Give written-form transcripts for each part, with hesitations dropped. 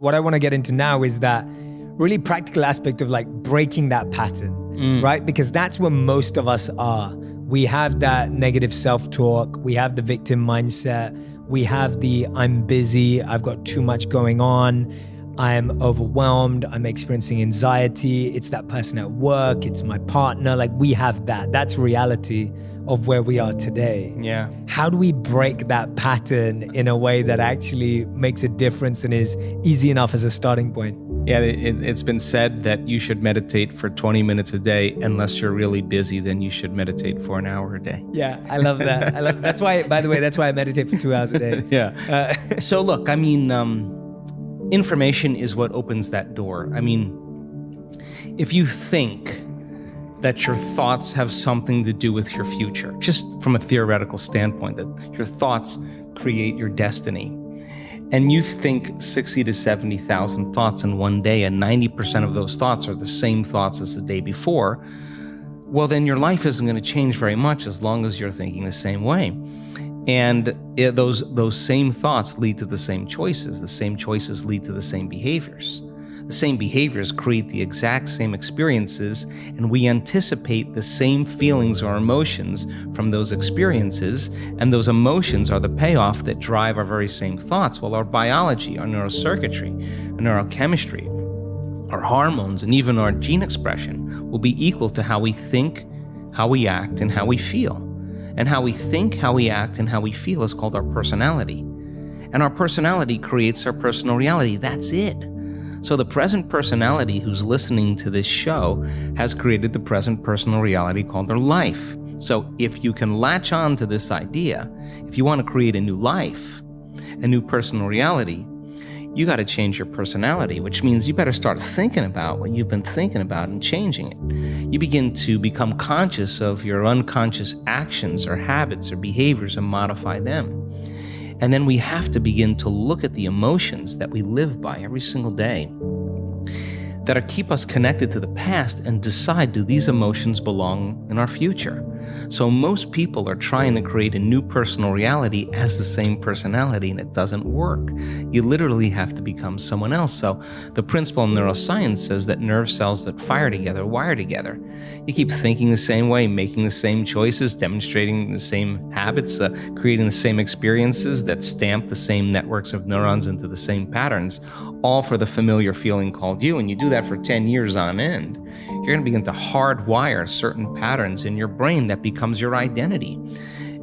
What I want to get into now is that really practical aspect of like breaking that pattern, right? Because that's where most of us are. We have that negative self-talk. We have the victim mindset. We have the I'm busy, I've got too much going on, I'm overwhelmed, I'm experiencing anxiety, it's that person at work, it's my partner. Like we have that. That's reality of where we are today. Yeah. How do we break that pattern in a way that actually makes a difference and is easy enough as a starting point? Yeah, it's been said that you should meditate for 20 minutes a day. Unless you're really busy, then you should meditate for an hour a day. Yeah, I love that. That's why, by the way, that's why I meditate for 2 hours a day. Yeah. So look, I mean, information is what opens that door. I mean, if you think that your thoughts have something to do with your future, just from a theoretical standpoint, that your thoughts create your destiny, and you think 60 to 70,000 thoughts in one day, and 90% of those thoughts are the same thoughts as the day before, well, then your life isn't going to change very much as long as you're thinking the same way. And those same thoughts lead to the same choices. The same choices lead to the same behaviors. The same behaviors create the exact same experiences, and we anticipate the same feelings or emotions from those experiences, and those emotions are the payoff that drive our very same thoughts. Well, our biology, our neurocircuitry, our neurochemistry, our hormones, and even our gene expression will be equal to how we think, how we act, and how we feel. And how we think, how we act, and how we feel is called our personality. And our personality creates our personal reality. That's it. So the present personality who's listening to this show has created the present personal reality called their life. So if you can latch on to this idea, if you want to create a new life, a new personal reality, you got to change your personality, which means you better start thinking about what you've been thinking about and changing it. You begin to become conscious of your unconscious actions or habits or behaviors and modify them. And then we have to begin to look at the emotions that we live by every single day that keep us connected to the past and decide, do these emotions belong in our future? So most people are trying to create a new personal reality as the same personality, and it doesn't work. You literally have to become someone else. So the principle in neuroscience says that nerve cells that fire together wire together. You keep thinking the same way, making the same choices, demonstrating the same habits, creating the same experiences that stamp the same networks of neurons into the same patterns, all for the familiar feeling called you. And you do that for 10 years on end, you're going to begin to hardwire certain patterns in your brain that becomes your identity.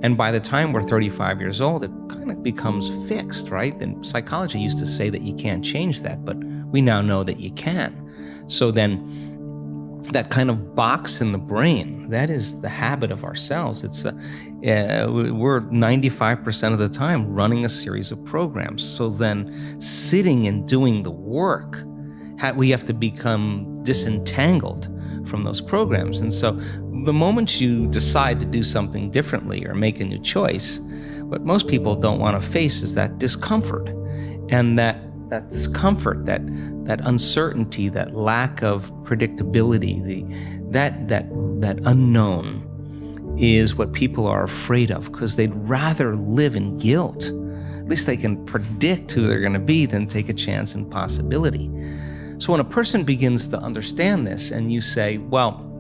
And by the time we're 35 years old, it kind of becomes fixed, right? And psychology used to say that you can't change that, but we now know that you can. So then that kind of box in the brain, that is the habit of ourselves. It's we're 95% of the time running a series of programs. So then sitting and doing the work, we have to become disentangled from those programs. And so the moment you decide to do something differently or make a new choice, what most people don't want to face is that discomfort. And that discomfort, that uncertainty, that lack of predictability, that unknown is what people are afraid of, because they'd rather live in guilt. At least they can predict who they're going to be than take a chance in possibility. So when a person begins to understand this and you say, well,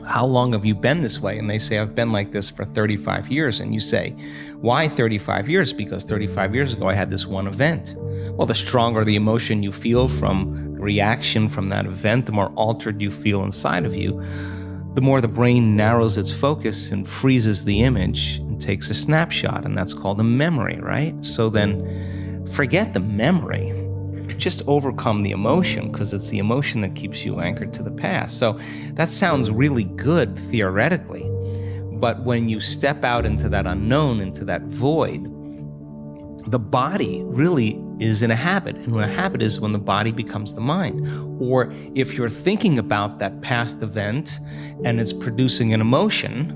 how long have you been this way? And they say, I've been like this for 35 years. And you say, why 35 years? Because 35 years ago, I had this one event. Well, the stronger the emotion you feel from the reaction from that event, the more altered you feel inside of you, the more the brain narrows its focus and freezes the image and takes a snapshot. And that's called a memory, right? So then forget the memory. Just overcome the emotion, because it's the emotion that keeps you anchored to the past. So that sounds really good theoretically, but when you step out into that unknown, into that void, the body really is in a habit. And when a habit is when the body becomes the mind. Or if you're thinking about that past event and it's producing an emotion,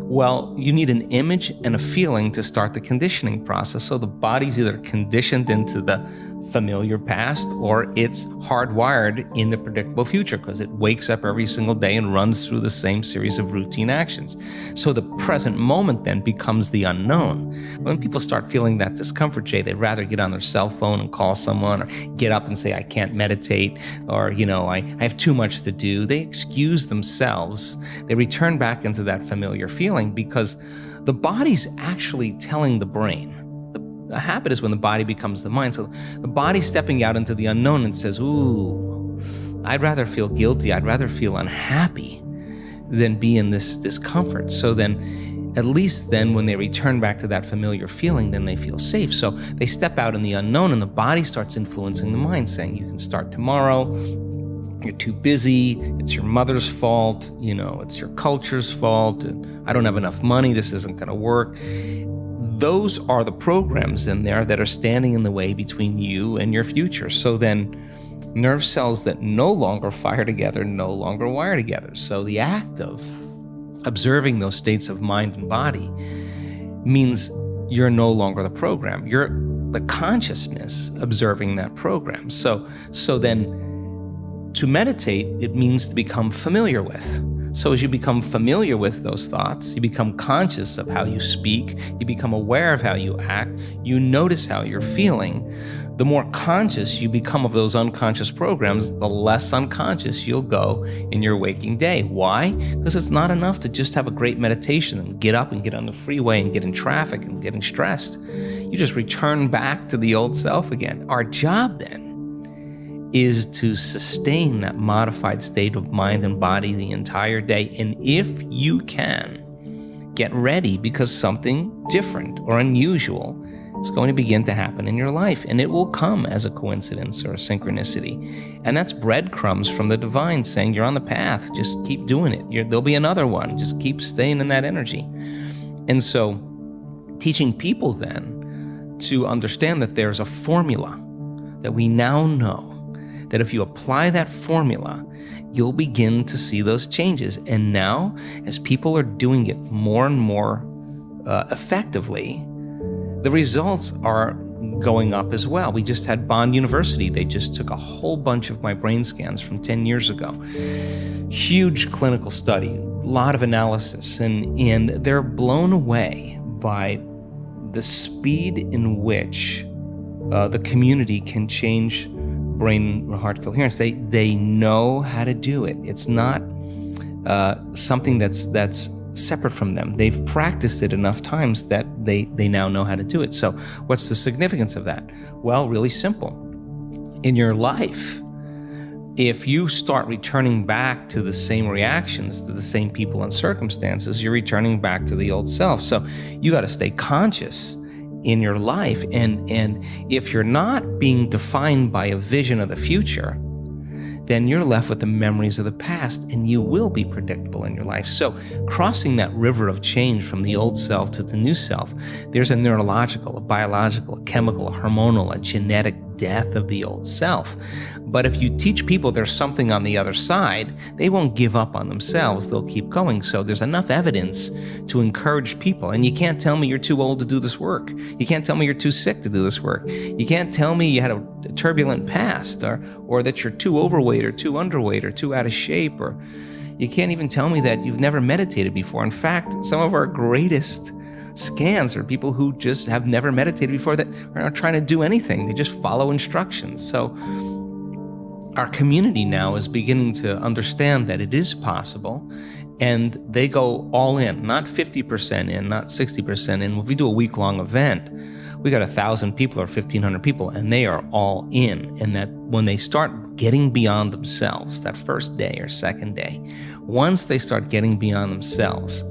well, you need an image and a feeling to start the conditioning process. So the body's either conditioned into the familiar past, or it's hardwired in the predictable future because it wakes up every single day and runs through the same series of routine actions. So the present moment then becomes the unknown. When people start feeling that discomfort, Jay, they'd rather get on their cell phone and call someone, or get up and say, I can't meditate, or, I have too much to do. They excuse themselves. They return back into that familiar feeling because the body's actually telling the brain. A habit is when the body becomes the mind. So the body's stepping out into the unknown and says, ooh, I'd rather feel guilty. I'd rather feel unhappy than be in this discomfort. So then, at least then when they return back to that familiar feeling, then they feel safe. So they step out in the unknown and the body starts influencing the mind, saying you can start tomorrow. You're too busy. It's your mother's fault. It's your culture's fault. I don't have enough money. This isn't going to work. Those are the programs in there that are standing in the way between you and your future. So then nerve cells that no longer fire together no longer wire together. So the act of observing those states of mind and body means you're no longer the program. You're the consciousness observing that program. So then to meditate, it means to become familiar with. So as you become familiar with those thoughts, you become conscious of how you speak, you become aware of how you act, you notice how you're feeling. The more conscious you become of those unconscious programs, the less unconscious you'll go in your waking day. Why? Because it's not enough to just have a great meditation and get up and get on the freeway and get in traffic and getting stressed. You just return back to the old self again. Our job then is to sustain that modified state of mind and body the entire day. And if you can, get ready because something different or unusual is going to begin to happen in your life. And it will come as a coincidence or a synchronicity. And that's breadcrumbs from the divine saying you're on the path. Just keep doing it. There'll be another one. Just keep staying in that energy. And so teaching people then to understand that there's a formula that we now know, that if you apply that formula, you'll begin to see those changes. And now, as people are doing it more and more effectively, the results are going up as well. We just had Bond University. They just took a whole bunch of my brain scans from 10 years ago. Huge clinical study, a lot of analysis, and they're blown away by the speed in which the community can change brain heart coherence. They know how to do it. It's not something that's separate from them. They've practiced it enough times that they now know how to do it. So what's the significance of that? Well, really simple. In your life, if you start returning back to the same reactions, to the same people and circumstances, you're returning back to the old self. So you got to stay conscious in your life. And if you're not being defined by a vision of the future, then you're left with the memories of the past, and you will be predictable in your life. So crossing that river of change from the old self to the new self, there's a neurological, a biological, a chemical, a hormonal, a genetic death of the old self. But if you teach people there's something on the other side, they won't give up on themselves. They'll keep going. So there's enough evidence to encourage people. And you can't tell me you're too old to do this work. You can't tell me you're too sick to do this work. You can't tell me you had a turbulent past, or that you're too overweight or too underweight or too out of shape, or you can't even tell me that you've never meditated before. In fact, some of our greatest scans are people who just have never meditated before, that are not trying to do anything. They just follow instructions. So our community now is beginning to understand that it is possible, and they go all in, not 50% in, not 60% in. If we do a week-long event, we got 1,000 people or 1,500 people, and they are all in. And that when they start getting beyond themselves, that first day or second day, once they start getting beyond themselves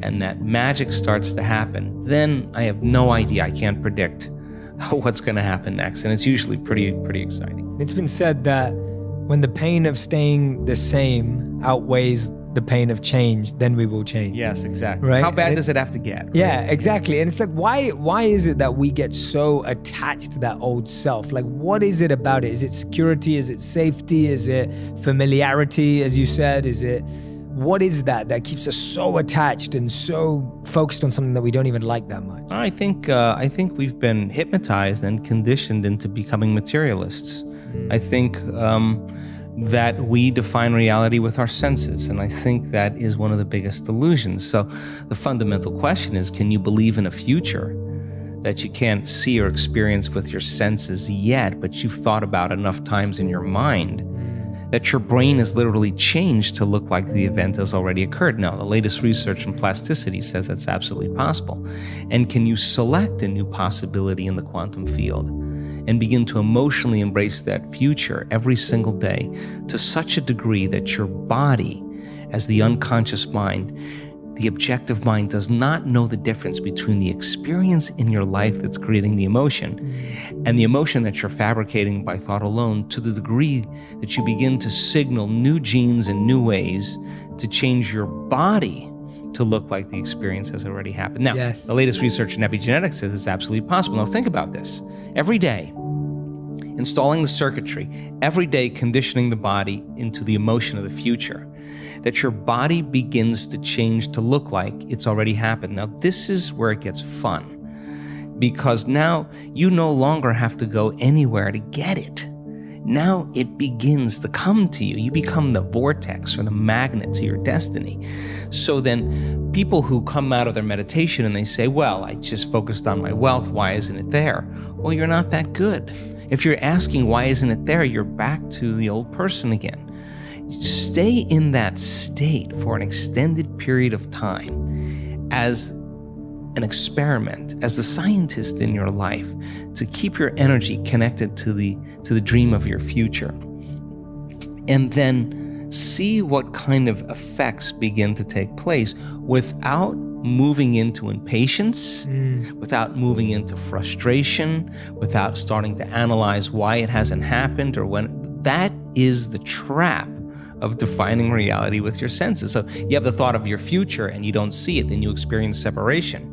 and that magic starts to happen, then I have no idea. I can't predict what's going to happen next. And it's usually pretty exciting. It's been said that when the pain of staying the same outweighs the pain of change, then we will change. Yes, exactly. Right? How bad does it have to get? Yeah, exactly. And it's like, why is it that we get so attached to that old self? Like, what is it about it? Is it security? Is it safety? Is it familiarity, as you said? Is it what is that keeps us so attached and so focused on something that we don't even like that much? I think we've been hypnotized and conditioned into becoming materialists. I think that we define reality with our senses, and I think that is one of the biggest illusions. So the fundamental question is, can you believe in a future that you can't see or experience with your senses yet, but you've thought about enough times in your mind that your brain has literally changed to look like the event has already occurred? Now, the latest research in plasticity says that's absolutely possible. And can you select a new possibility in the quantum field and begin to emotionally embrace that future every single day to such a degree that your body, as the unconscious mind, the objective mind, does not know the difference between the experience in your life that's creating the emotion and the emotion that you're fabricating by thought alone, to the degree that you begin to signal new genes and new ways to change your body to look like the experience has already happened. Now, the latest research in epigenetics says it's absolutely possible. Now, think about this. Every day, installing the circuitry, every day conditioning the body into the emotion of the future, that your body begins to change to look like it's already happened. Now, this is where it gets fun, because now you no longer have to go anywhere to get it. Now it begins to come to you. You become the vortex or the magnet to your destiny. So then people who come out of their meditation and they say, well, I just focused on my wealth, why isn't it there? Well, you're not that good. If you're asking why isn't it there, you're back to the old person again. Stay in that state for an extended period of time as an experiment, as the scientist in your life, to keep your energy connected to the dream of your future. And then see what kind of effects begin to take place without moving into impatience, without moving into frustration, without starting to analyze why it hasn't happened or when. That is the trap of defining reality with your senses. So you have the thought of your future and you don't see it, then you experience separation.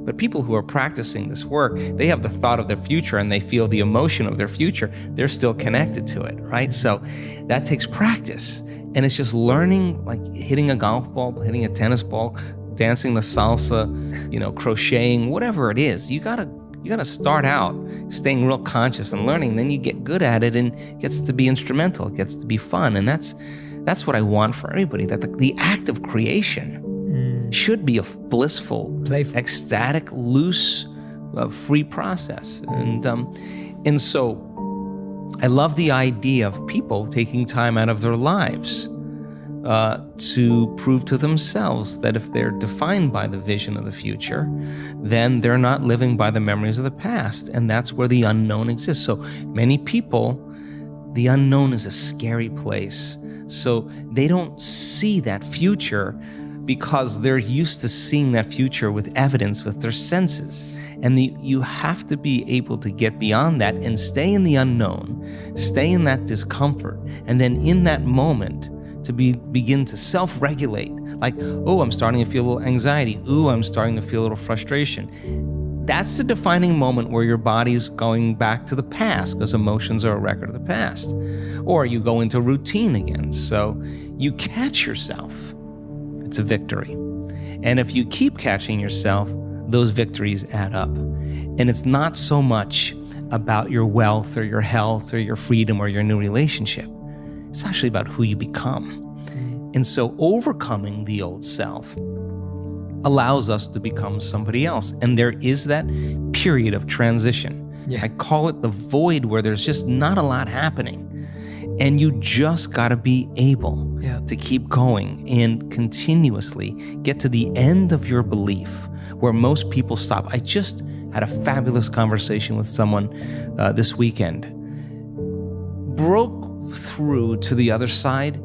But people who are practicing this work, they have the thought of their future and they feel the emotion of their future. They're still connected to it, right? So that takes practice. And it's just learning, like hitting a golf ball, hitting a tennis ball, dancing the salsa, crocheting, whatever it is. You gotta start out staying real conscious and learning. Then you get good at it and it gets to be instrumental. It gets to be fun. And that's what I want for everybody, that the act of creation should be a blissful, playful, ecstatic, loose, free process. And so I love the idea of people taking time out of their lives to prove to themselves that if they're defined by the vision of the future, then they're not living by the memories of the past. And that's where the unknown exists. So many people, the unknown is a scary place. So they don't see that future because they're used to seeing that future with evidence, with their senses. And you have to be able to get beyond that and stay in the unknown, stay in that discomfort, and then in that moment to begin to self-regulate. Like, oh, I'm starting to feel a little anxiety. Ooh, I'm starting to feel a little frustration. That's the defining moment where your body's going back to the past, because emotions are a record of the past. Or you go into routine again. So you catch yourself. It's a victory. And if you keep catching yourself, those victories add up. And it's not so much about your wealth or your health or your freedom or your new relationship. It's actually about who you become. And so overcoming the old self allows us to become somebody else. And there is that period of transition. I call it the void, where there's just not a lot happening. And you just got to be able to keep going and continuously get to the end of your belief, where most people stop. I just had a fabulous conversation with someone this weekend. Broke through to the other side,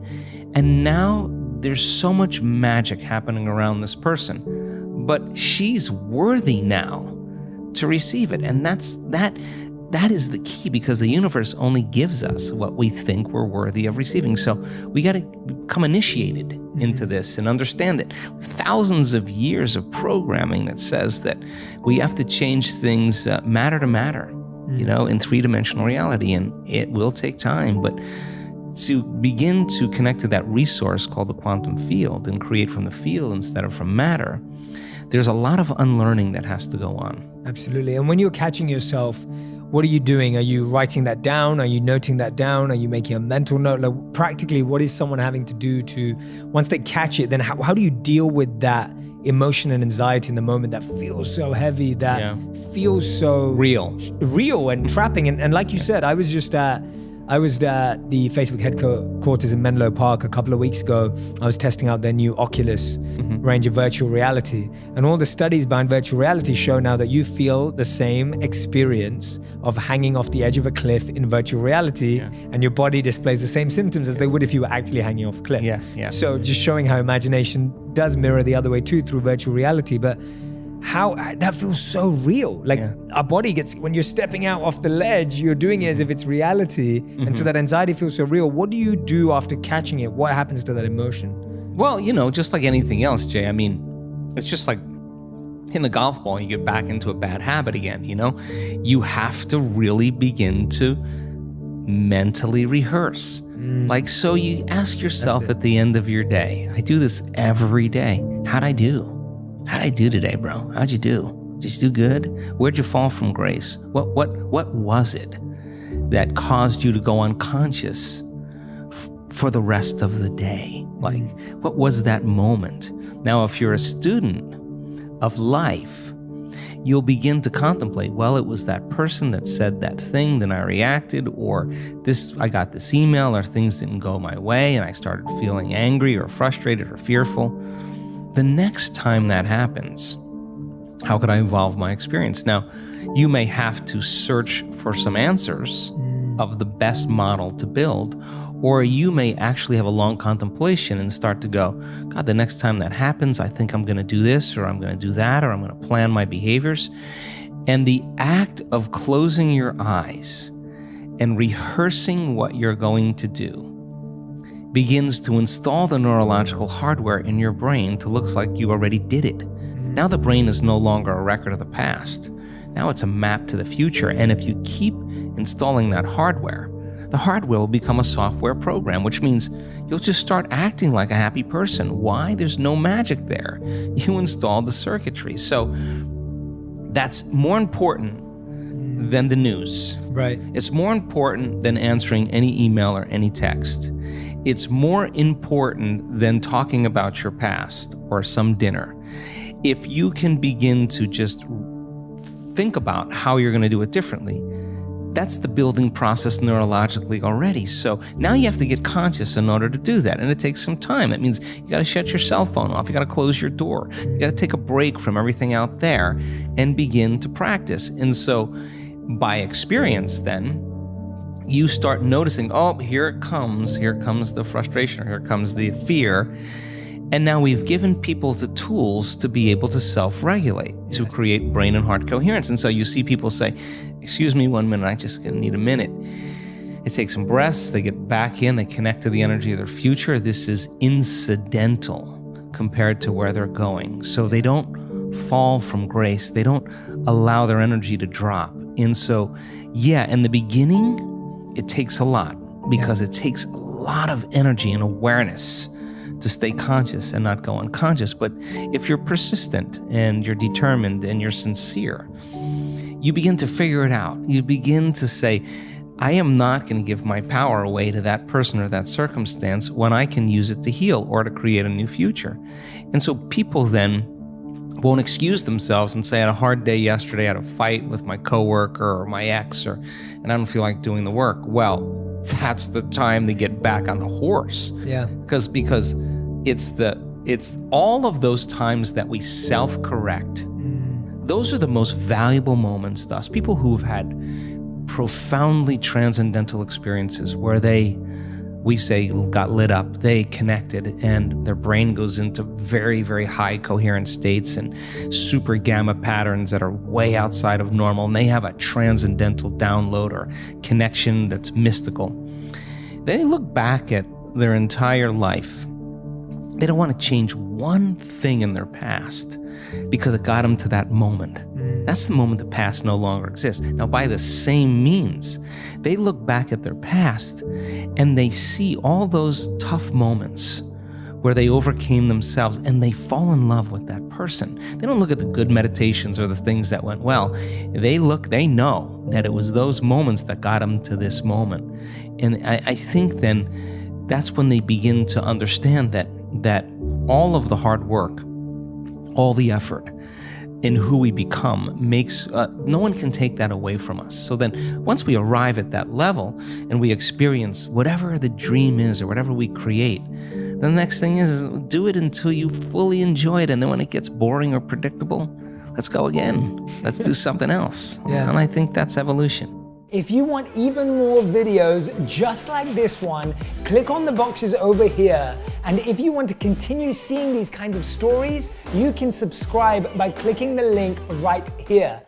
and now there's so much magic happening around this person. But she's worthy now to receive it. And that is the key, because the universe only gives us what we think we're worthy of receiving. So we got to become initiated into this and understand it. Thousands of years of programming that says that we have to change things matter to matter, in three-dimensional reality. And it will take time, but to begin to connect to that resource called the quantum field and create from the field instead of from matter, there's a lot of unlearning that has to go on. Absolutely. And when you're catching yourself, what are you doing? Are you writing that down? Are you noting that down? Are you making a mental note? Like, practically, what is someone having to do to, once they catch it, then how do you deal with that emotion and anxiety in the moment that feels so heavy, that feels so real and trapping? And like you said, I was at the Facebook headquarters in Menlo Park a couple of weeks ago. I was testing out their new Oculus range of virtual reality. And all the studies behind virtual reality show now that you feel the same experience of hanging off the edge of a cliff in virtual reality, and your body displays the same symptoms as they would if you were actually hanging off a cliff. So just showing how imagination does mirror the other way too through virtual reality. But how that feels so real. Like our body gets, when you're stepping out off the ledge, you're doing it as if it's reality. And so that anxiety feels so real. What do you do after catching it? What happens to that emotion? Well, just like anything else, Jay, I mean, it's just like hitting a golf ball and you get back into a bad habit again, You have to really begin to mentally rehearse. Like, so you ask yourself at the end of your day, I do this every day. How'd I do? How'd I do today, bro? How'd you do? Did you do good? Where'd you fall from grace? What was it that caused you to go unconscious for the rest of the day? Like, what was that moment? Now, if you're a student of life, you'll begin to contemplate, well, it was that person that said that thing, then I reacted, or I got this email, or things didn't go my way, and I started feeling angry or frustrated or fearful. The next time that happens, how could I evolve my experience? Now, you may have to search for some answers of the best model to build, or you may actually have a long contemplation and start to go, God, the next time that happens, I think I'm going to do this, or I'm going to do that, or I'm going to plan my behaviors. And the act of closing your eyes and rehearsing what you're going to do begins to install the neurological hardware in your brain to look like you already did it. Now the brain is no longer a record of the past. Now it's a map to the future. And if you keep installing that hardware, the hardware will become a software program, which means you'll just start acting like a happy person. Why? There's no magic there. You installed the circuitry. So that's more important than the news. Right. It's more important than answering any email or any text. It's more important than talking about your past or some dinner. If you can begin to just think about how you're going to do it differently, that's the building process neurologically already. So now you have to get conscious in order to do that. And it takes some time. It means you got to shut your cell phone off. You got to close your door. You got to take a break from everything out there and begin to practice. And so by experience then, you start noticing, oh, here it comes the frustration, or here comes the fear. And now we've given people the tools to be able to self-regulate, to create brain and heart coherence. And so you see people say, excuse me 1 minute, I just need a minute. They take some breaths, they get back in, they connect to the energy of their future. This is incidental compared to where they're going. So they don't fall from grace. They don't allow their energy to drop. And so, in the beginning, it takes a lot, because it takes a lot of energy and awareness to stay conscious and not go unconscious. But if you're persistent and you're determined and you're sincere, you begin to figure it out. You begin to say, I am not going to give my power away to that person or that circumstance when I can use it to heal or to create a new future. And so people then won't excuse themselves and say, I had a hard day yesterday, I had a fight with my coworker or my ex, and I don't feel like doing the work. Well, that's the time to get back on the horse. Yeah. Because it's all of those times that we self-correct. Those are the most valuable moments to us. People who've had profoundly transcendental experiences where we say, got lit up, they connected, and their brain goes into very, very high coherent states and super gamma patterns that are way outside of normal, and they have a transcendental download or connection that's mystical. They look back at their entire life. They don't want to change one thing in their past because it got them to that moment. that's the moment the past no longer exists. Now, by the same means, they look back at their past and they see all those tough moments where they overcame themselves and they fall in love with that person. They don't look at the good meditations or the things that went well. They know that it was those moments that got them to this moment. And I think then that's when they begin to understand that all of the hard work, all the effort in who we become makes, no one can take that away from us. So then once we arrive at that level and we experience whatever the dream is or whatever we create, the next thing is do it until you fully enjoy it. And then when it gets boring or predictable, let's go again. Let's do something else. Yeah. And I think that's evolution. If you want even more videos just like this one, click on the boxes over here. And if you want to continue seeing these kinds of stories, you can subscribe by clicking the link right here.